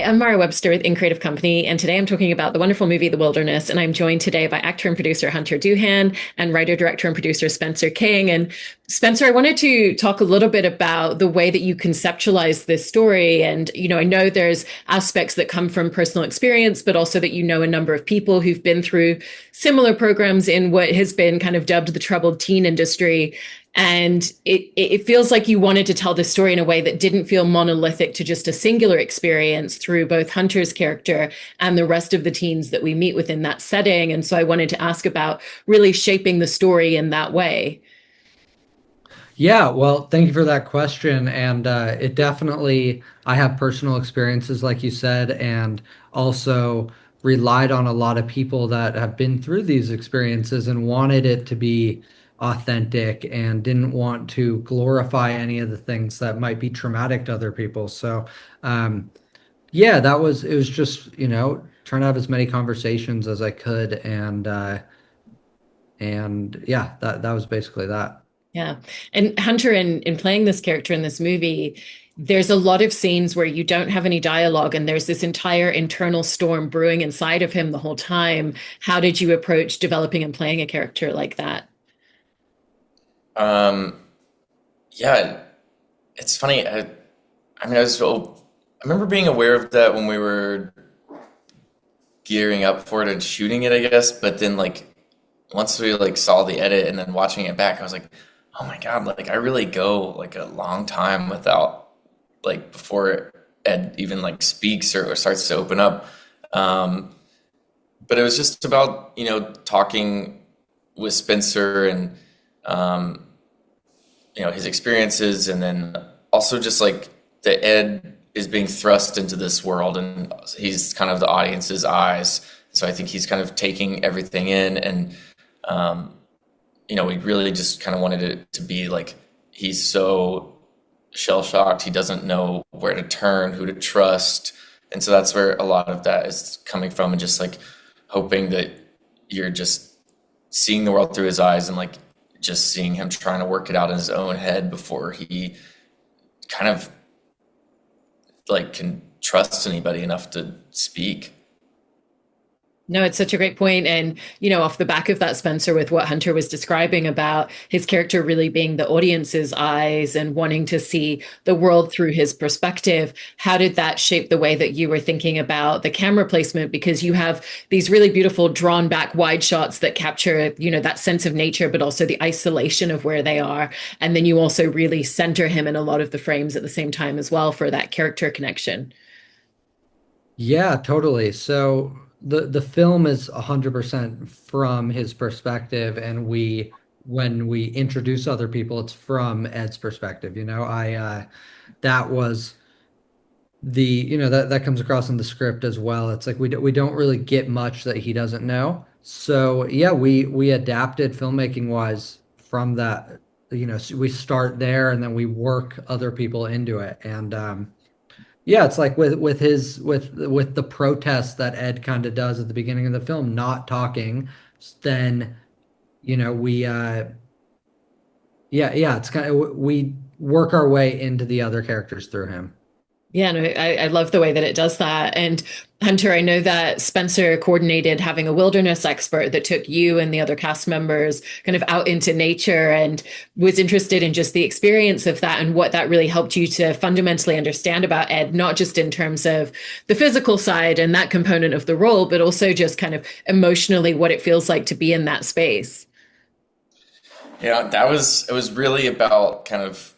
I'm Mara Webster with In Creative Company, and today I'm talking about the wonderful movie The Wilderness. And I'm joined today by actor and producer Hunter Doohan and writer, director, and producer Spencer King. And Spencer, I wanted to talk a little bit about the way that you conceptualize this story. And, I know there's aspects that come from personal experience, but also that you know a number of people who've been through similar programs in what has been kind of dubbed the troubled teen industry. And it feels like you wanted to tell this story in a way that didn't feel monolithic to just a singular experience through both Hunter's character and the rest of the teens that we meet within that setting. And so I wanted to ask about really shaping the story in that way. Yeah, well, thank you for that question. And it definitely, I have personal experiences, like you said, and also relied on a lot of people that have been through these experiences and wanted it to be authentic and didn't want to glorify any of the things that might be traumatic to other people. So, yeah, it was just, trying to have as many conversations as I could. And yeah, that was basically that. Yeah. And Hunter, in playing this character in this movie, there's a lot of scenes where you don't have any dialogue and there's this entire internal storm brewing inside of him the whole time. How did you approach developing and playing a character like that? Um, yeah, it's funny. I mean, I remember being aware of that when we were gearing up for it and shooting it, I guess. But then, like, once we like saw the edit and then watching it back, I was like, oh my God, like I really go like a long time without like before Ed even like speaks or starts to open up. Um, but it was just about, talking with Spencer and um, his experiences, and then also just like that Ed is being thrust into this world and he's kind of the audience's eyes, so I think he's kind of taking everything in, and um, we really just kind of wanted it to be like he's so shell shocked he doesn't know where to turn, who to trust, and so that's where a lot of that is coming from, and just like hoping that you're just seeing the world through his eyes and like just seeing him trying to work it out in his own head before he kind of like can trust anybody enough to speak. No, it's such a great point. And, off the back of that, Spencer, with what Hunter was describing about his character really being the audience's eyes and wanting to see the world through his perspective, how did that shape the way that you were thinking about the camera placement? Because you have these really beautiful drawn back wide shots that capture, that sense of nature, but also the isolation of where they are. And then you also really center him in a lot of the frames at the same time as well for that character connection. Yeah, totally. So the film is 100% from his perspective, and when we introduce other people, it's from Ed's perspective. I that was that comes across in the script as well. It's like we don't really get much that he doesn't know. So yeah, we adapted filmmaking wise from that. So we start there and then we work other people into it, and yeah, it's like with the protest that Ed kind of does at the beginning of the film, not talking, then we yeah, it's kind of we work our way into the other characters through him. Yeah, no, I love the way that it does that. And Hunter, I know that Spencer coordinated having a wilderness expert that took you and the other cast members kind of out into nature and was interested in just the experience of that and what that really helped you to fundamentally understand about Ed, not just in terms of the physical side and that component of the role, but also just kind of emotionally what it feels like to be in that space. Yeah, it was really about kind of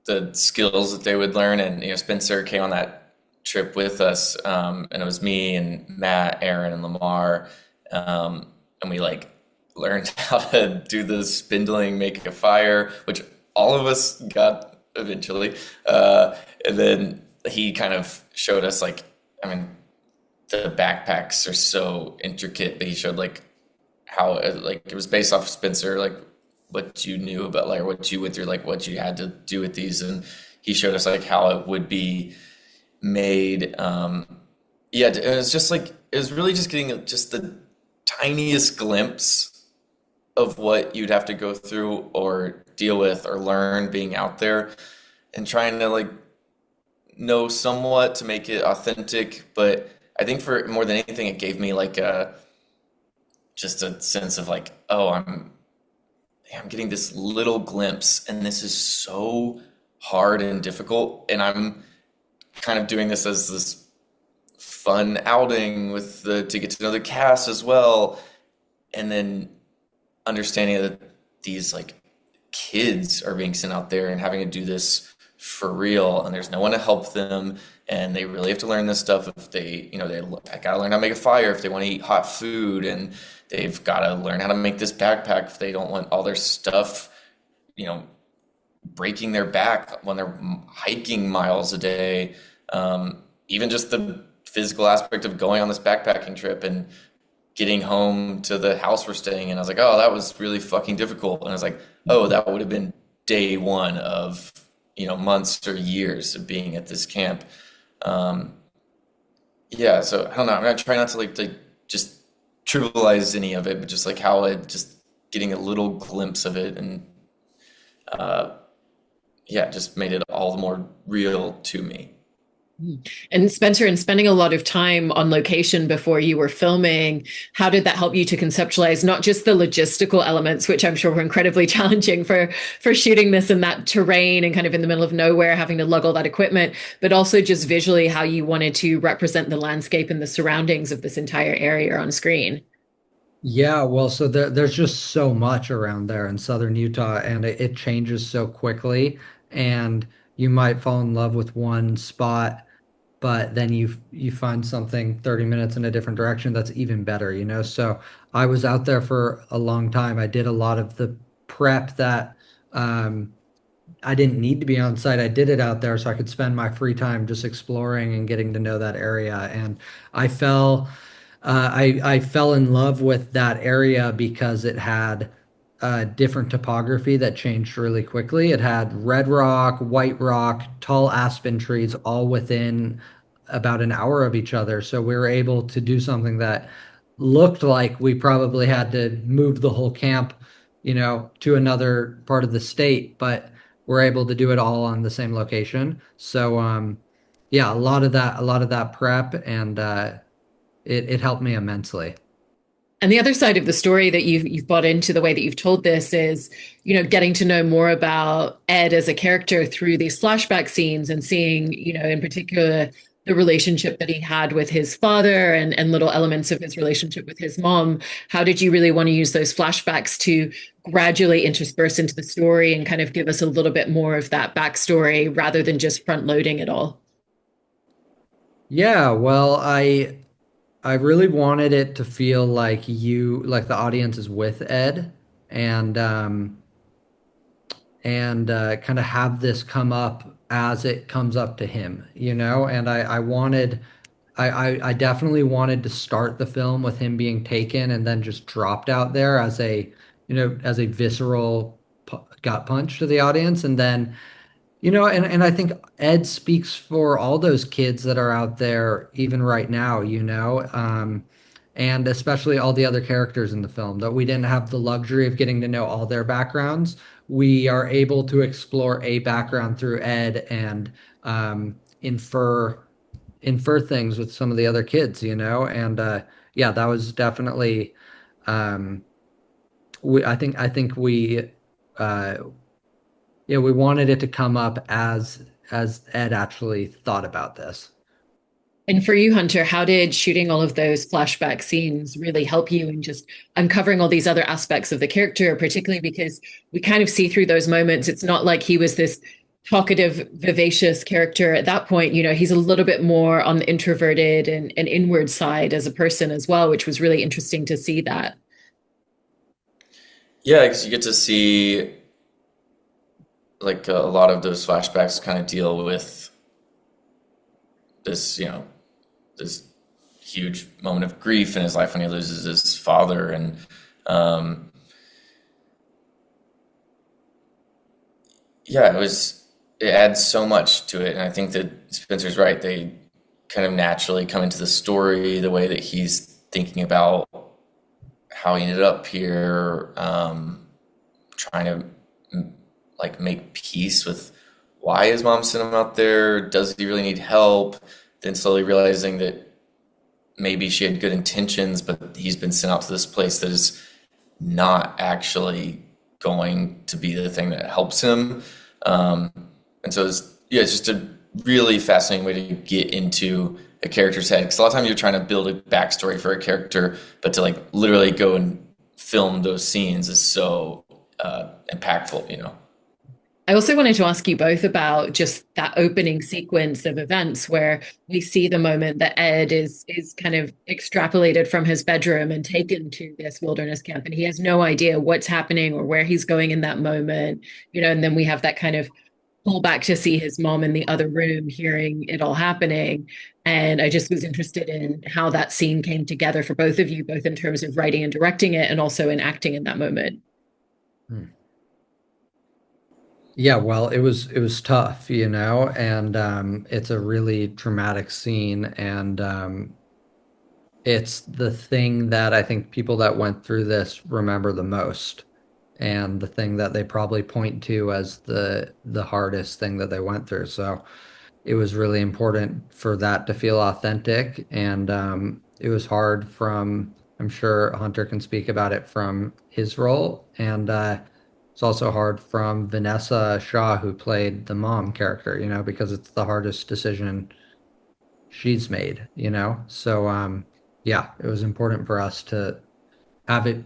the skills that they would learn. And Spencer came on that trip with us, and it was me and Matt, Aaron, and Lamar, and we like learned how to do the spindling, make a fire, which all of us got eventually. And then he kind of showed us like, I mean, the backpacks are so intricate, but he showed like how like it was based off Spencer, like what you knew about like what you went through, like what you had to do with these, and he showed us like how it would be made. Yeah, it was just like it was really just getting just the tiniest glimpse of what you'd have to go through or deal with or learn being out there and trying to like know somewhat to make it authentic, but I think for more than anything, it gave me like a just a sense of like, oh, I'm getting this little glimpse, and this is so hard and difficult, and I'm kind of doing this as this fun outing with the to get to know the cast as well, and then understanding that these like kids are being sent out there and having to do this for real, and there's no one to help them, and they really have to learn this stuff if they, they gotta learn how to make a fire if they want to eat hot food, and they've got to learn how to make this backpack if they don't want all their stuff, you know, breaking their back when they're hiking miles a day. Even just the physical aspect of going on this backpacking trip and getting home to the house we're staying in. I was like, oh, that was really fucking difficult. And I was like, oh, that would have been day one of, months or years of being at this camp. Um, yeah, so I don't know. I'm gonna try not to like to just trivialize any of it, but just like how it just getting a little glimpse of it and uh, yeah, just made it all the more real to me. And Spencer, in spending a lot of time on location before you were filming, how did that help you to conceptualize not just the logistical elements, which I'm sure were incredibly challenging for shooting this in that terrain and kind of in the middle of nowhere, having to lug all that equipment, but also just visually how you wanted to represent the landscape and the surroundings of this entire area on screen? Yeah, well, so there's just so much around there in southern Utah, and it changes so quickly. And you might fall in love with one spot, but then you find something 30 minutes in a different direction that's even better, you know? So I was out there for a long time. I did a lot of the prep that um, I didn't need to be on site. I did it out there so I could spend my free time just exploring and getting to know that area. And I fell I fell in love with that area because it had different topography that changed really quickly. It had red rock, white rock, tall aspen trees, all within about an hour of each other. So we were able to do something that looked like we probably had to move the whole camp, to another part of the state, but we're able to do it all on the same location. So yeah, a lot of that prep and it helped me immensely. And the other side of the story that you've bought into the way that you've told this is, getting to know more about Ed as a character through these flashback scenes and seeing, in particular, the relationship that he had with his father and little elements of his relationship with his mom. How did you really want to use those flashbacks to gradually intersperse into the story and kind of give us a little bit more of that backstory rather than just front loading it all? Yeah, well, I really wanted it to feel like like the audience is with Ed and kind of have this come up as it comes up to him, and I wanted I definitely wanted to start the film with him being taken and then just dropped out there as a visceral gut punch to the audience. And then and I think Ed speaks for all those kids that are out there, even right now, and especially all the other characters in the film that we didn't have the luxury of getting to know all their backgrounds. We are able to explore a background through Ed and infer things with some of the other kids, and yeah, that was definitely um, I think we uh, yeah, we wanted it to come up as Ed actually thought about this. And for you, Hunter, how did shooting all of those flashback scenes really help you in just uncovering all these other aspects of the character, particularly because we kind of see through those moments? It's not like he was this talkative, vivacious character at that point. He's a little bit more on the introverted and inward side as a person as well, which was really interesting to see that. Yeah, because you get to see like a lot of those flashbacks kind of deal with this, this huge moment of grief in his life when he loses his father, and um, yeah, it adds so much to it, and I think that Spencer's right. They kind of naturally come into the story the way that he's thinking about how he ended up here, trying to like make peace with why his mom sent him out there? Does he really need help? Then slowly realizing that maybe she had good intentions, but he's been sent out to this place that is not actually going to be the thing that helps him. Um, and so yeah, it's just a really fascinating way to get into a character's head. Because a lot of times you're trying to build a backstory for a character, but to like literally go and film those scenes is so impactful, you know? I also wanted to ask you both about just that opening sequence of events where we see the moment that Ed is kind of extrapolated from his bedroom and taken to this wilderness camp, and he has no idea what's happening or where he's going in that moment, and then we have that kind of pull back to see his mom in the other room hearing it all happening. And I just was interested in how that scene came together for both of you, both in terms of writing and directing it and also in acting in that moment. Hmm. Yeah, well, it was tough, and it's a really traumatic scene, and it's the thing that I think people that went through this remember the most, and the thing that they probably point to as the hardest thing that they went through. So it was really important for that to feel authentic, and it was hard from, I'm sure Hunter can speak about it from his role, and it's also hard from Vanessa Shaw, who played the mom character, because it's the hardest decision she's made, So yeah, it was important for us to have it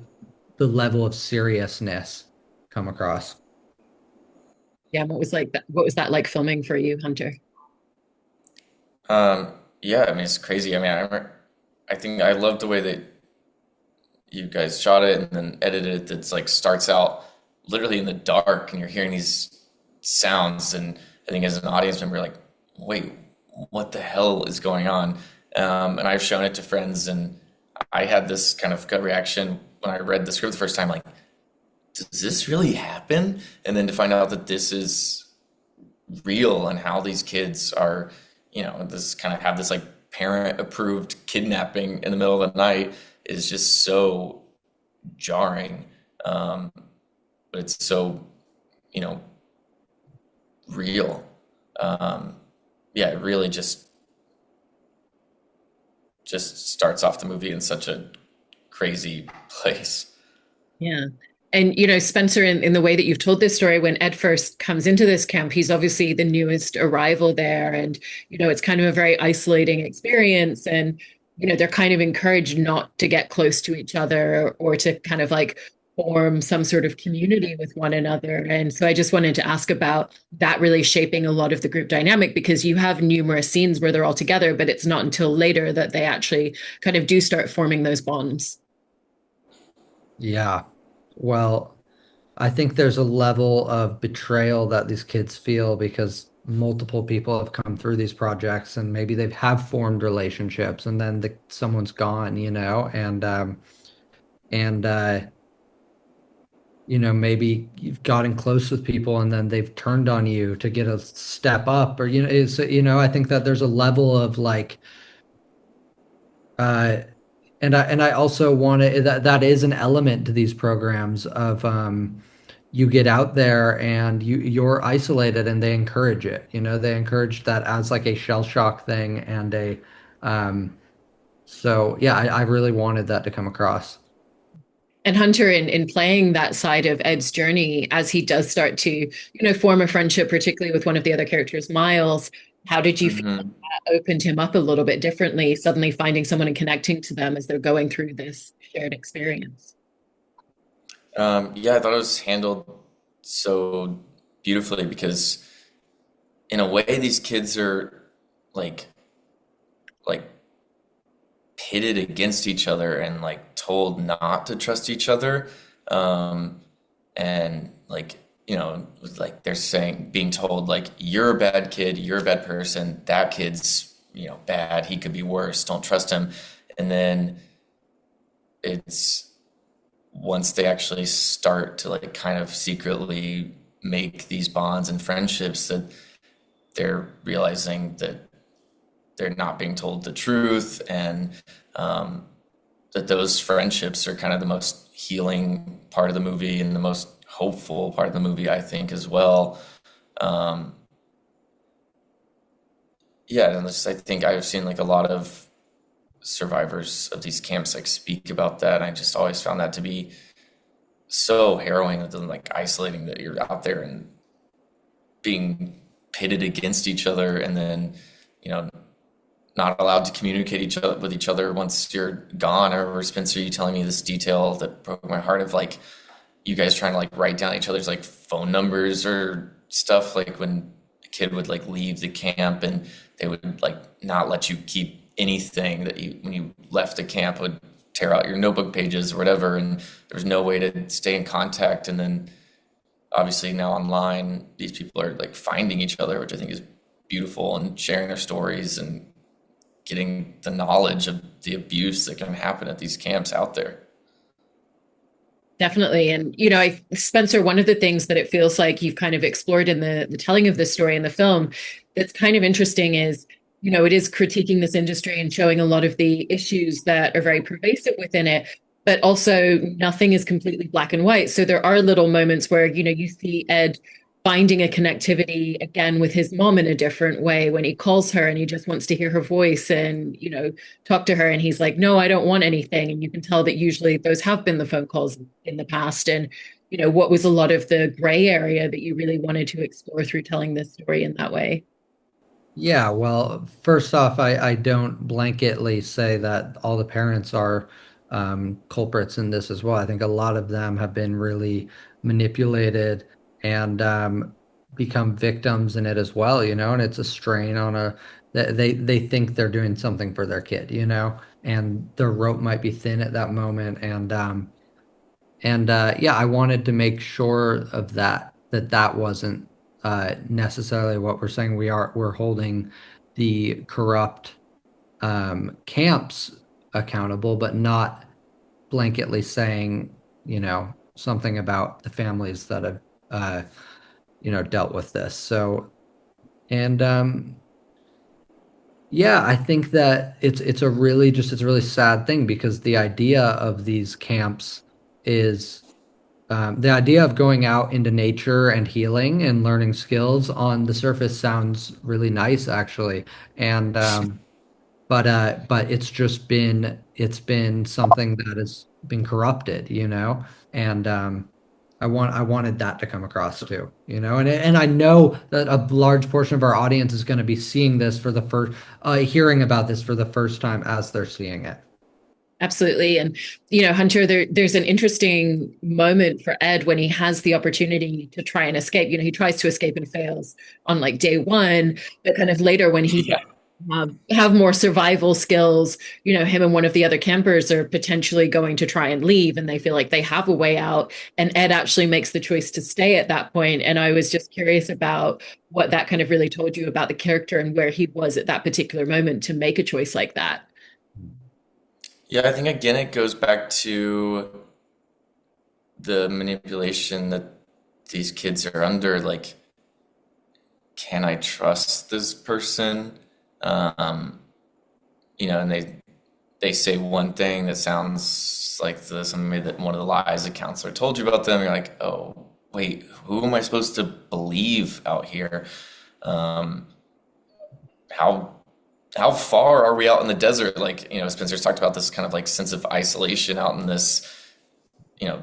the level of seriousness come across. Yeah, what was that like filming for you, Hunter? Um, yeah, I mean, it's crazy. I mean, I think I love the way that you guys shot it and then edited it. It's like starts out literally in the dark and you're hearing these sounds. And I think as an audience member, you're like, wait, what the hell is going on? And I've shown it to friends and I had this kind of gut reaction when I read the script the first time, like, does this really happen? And then to find out that this is real and how these kids are, this kind of have this like parent approved kidnapping in the middle of the night is just so jarring. Um, but it's so, you know, real. Um, yeah, it really just starts off the movie in such a crazy place. Yeah. And, Spencer, in the way that you've told this story, when Ed first comes into this camp, he's obviously the newest arrival there. And, it's kind of a very isolating experience. And, they're kind of encouraged not to get close to each other or to kind of like form some sort of community with one another. And so I just wanted to ask about that really shaping a lot of the group dynamic because you have numerous scenes where they're all together, but it's not until later that they actually kind of do start forming those bonds. Yeah. Well, I think there's a level of betrayal that these kids feel because multiple people have come through these projects and maybe they've have formed relationships and then someone's gone, and maybe you've gotten close with people and then they've turned on you to get a step up or I think that there's a level of like uh and I also want to that is an element to these programs of you get out there and you're isolated and they encourage it. They encourage that as like a shell shock thing and a um so yeah, I really wanted that to come across. And Hunter, in playing that side of Ed's journey, as he does start to, form a friendship, particularly with one of the other characters, Miles, how did you feel Hmm. that opened him up a little bit differently, suddenly finding someone and connecting to them as they're going through this shared experience? Yeah, I thought it was handled so beautifully because in a way these kids are like like pitted against each other and like told not to trust each other. Um, and like, like they're saying, being told like, you're a bad kid, you're a bad person, that kid's, bad, he could be worse, don't trust him. And then it's once they actually start to like kind of secretly make these bonds and friendships that they're realizing that they're not being told the truth and um, that those friendships are kind of the most healing part of the movie and the most hopeful part of the movie, I think, as well. Um, yeah, and I think I've seen like a lot of survivors of these camps like speak about that. And I just always found that to be so harrowing and like isolating that you're out there and being pitted against each other, and then you know not allowed to communicate with each other once you're gone. I remember Spencer, you telling me this detail that broke my heart of like you guys trying to like write down each other's like phone numbers or stuff, like when a kid would like leave the camp and they would like not let you keep anything that you when you left the camp, would tear out your notebook pages or whatever, and there's no way to stay in contact. And then obviously now online these people are like finding each other, which I think is beautiful, and sharing their stories and getting the knowledge of the abuse that can happen at these camps out there. Definitely. And, Spencer, one of the things that it feels like you've kind of explored in the telling of this story in the film that's kind of interesting is, it is critiquing this industry and showing a lot of the issues that are very pervasive within it, but also nothing is completely black and white. So there are little moments where, you see Ed finding a connectivity again with his mom in a different way when he calls her and he just wants to hear her voice and, talk to her. And he's like, no, I don't want anything. And you can tell that usually those have been the phone calls in the past. And, what was a lot of the gray area that you really wanted to explore through telling this story in that way? Yeah, well, first off, I don't blanketly say that all the parents are culprits in this as well. I think a lot of them have been really manipulated and become victims in it as well, and it's a strain on they think they're doing something for their kid, and their rope might be thin at that moment, and yeah, I wanted to make sure of that wasn't necessarily what we're saying. We're holding the corrupt camps accountable, but not blanketly saying, something about the families that have, dealt with this. So, and yeah, I think that it's a really sad thing because the idea of these camps is the idea of going out into nature and healing and learning skills on the surface sounds really nice, actually. And but it's been something that has been corrupted, and I wanted that to come across too, and I know that a large portion of our audience is going to be seeing this for the first, hearing about this for the first time as they're seeing it. Absolutely. And, Hunter, there's an interesting moment for Ed when he has the opportunity to try and escape. He tries to escape and fails on like day one, but kind of later when he Yeah. have more survival skills, him and one of the other campers are potentially going to try and leave and they feel like they have a way out. And Ed actually makes the choice to stay at that point. And I was just curious about what that kind of really told you about the character and where he was at that particular moment to make a choice like that. Yeah, I think again it goes back to the manipulation that these kids are under. Like, can I trust this person? Um, and they say one thing that sounds like maybe that one of the lies the counselor told you about them. You're like, oh, wait, who am I supposed to believe out here? Um, how how far are we out in the desert? Like, Spencer's talked about this kind of like sense of isolation out in this, you know,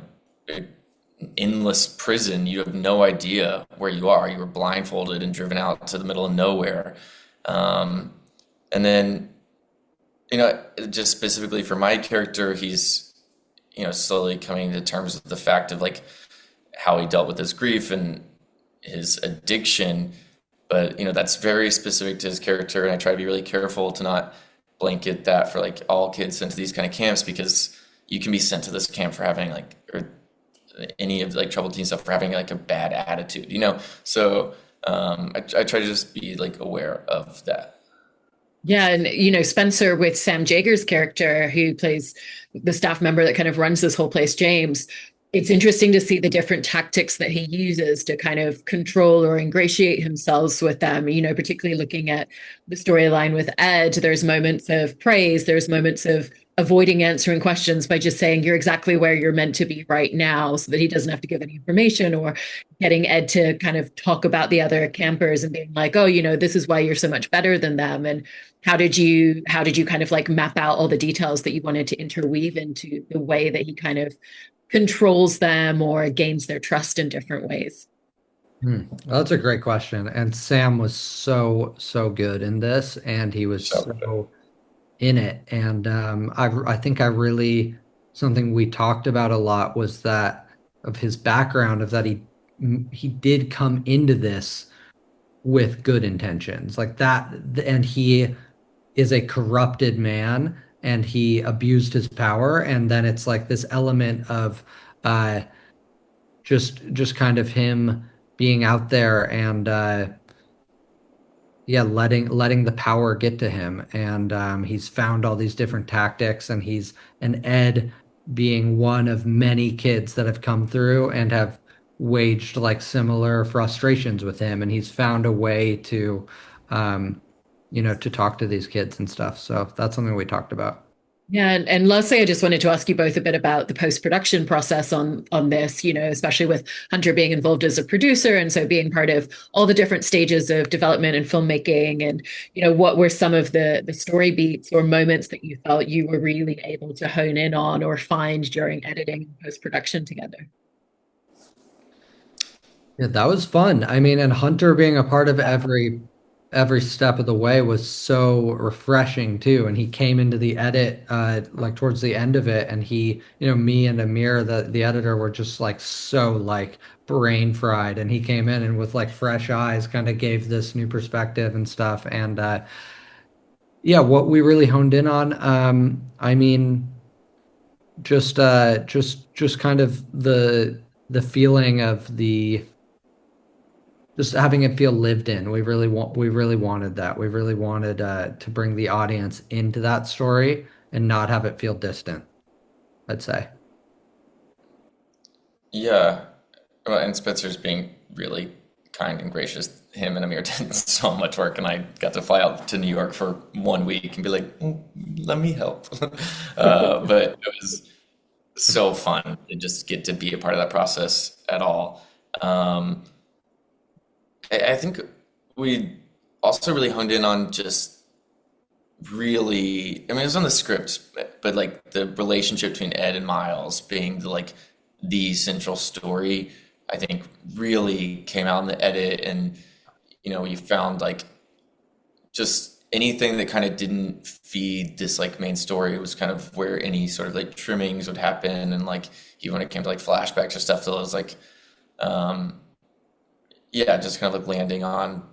endless prison. You have no idea where you are. You were blindfolded and driven out to the middle of nowhere. Um, and then, just specifically for my character, he's, slowly coming to terms with the fact of like how he dealt with his grief and his addiction. But, that's very specific to his character. And I try to be really careful to not blanket that for like all kids sent to these kind of camps, because you can be sent to this camp for having like, or any of like troubled teen stuff for having like a bad attitude. So I try to just be like aware of that. Yeah, and Spencer with Sam Jager's character, who plays the staff member that kind of runs this whole place, James. It's interesting to see the different tactics that he uses to kind of control or ingratiate himself with them. Particularly looking at the storyline with Ed, there's moments of praise, there's moments of avoiding answering questions by just saying you're exactly where you're meant to be right now so that he doesn't have to give any information, or getting Ed to kind of talk about the other campers and being like, oh, this is why you're so much better than them. And how did you kind of like map out all the details that you wanted to interweave into the way that he kind of controls them or gains their trust in different ways? Well, that's a great question. And Sam was so, so good in this, and he was So so in it. And I think I really, something we talked about a lot was that of his background, of that he did come into this with good intentions, like that, and he is a corrupted man, and he abused his power, and then it's like this element of uh, just kind of him being out there and yeah, letting the power get to him, and he's found all these different tactics, and he's and Ed being one of many kids that have come through and have waged like similar frustrations with him, and he's found a way to, um, to talk to these kids and stuff. So that's something we talked about. Yeah, and lastly, I just wanted to ask you both a bit about the post-production process on this, especially with Hunter being involved as a producer, and so being part of all the different stages of development and filmmaking, and what were some of the story beats or moments that you felt you were really able to hone in on or find during editing and post-production together? Yeah, that was fun. I mean, and Hunter being a part of every step of the way was so refreshing too. And he came into the edit like towards the end of it, and me and Amir, the editor, were just like so like brain fried, and he came in and with like fresh eyes kind of gave this new perspective and stuff. And yeah, what we really honed in on, I mean, just kind of the feeling of the just having it feel lived in. We really wanted that. We really wanted to bring the audience into that story and not have it feel distant, I'd say. yeah, well, and Spencer's being really kind and gracious. Him and Amir did so much work, and I got to fly out to New York for 1 week and be like, "Mm, let me help." But it was so fun to just get to be a part of that process at all. Um, I think we also really honed in on just really, I mean, it was on the script, but like the relationship between Ed and Miles being the central story, I think really came out in the edit. And, you found like just anything that kind of didn't feed this like main story was kind of where any sort of like trimmings would happen. And like, even when it came to like flashbacks or stuff, that was like, um, yeah, just kind of like landing on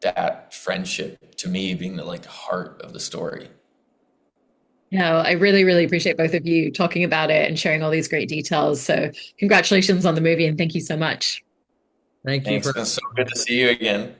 that friendship to me being the like heart of the story. No, I really, really appreciate both of you talking about it and sharing all these great details. So, congratulations on the movie and thank you so much. Thank you Thanks. for It's been so good to see you again.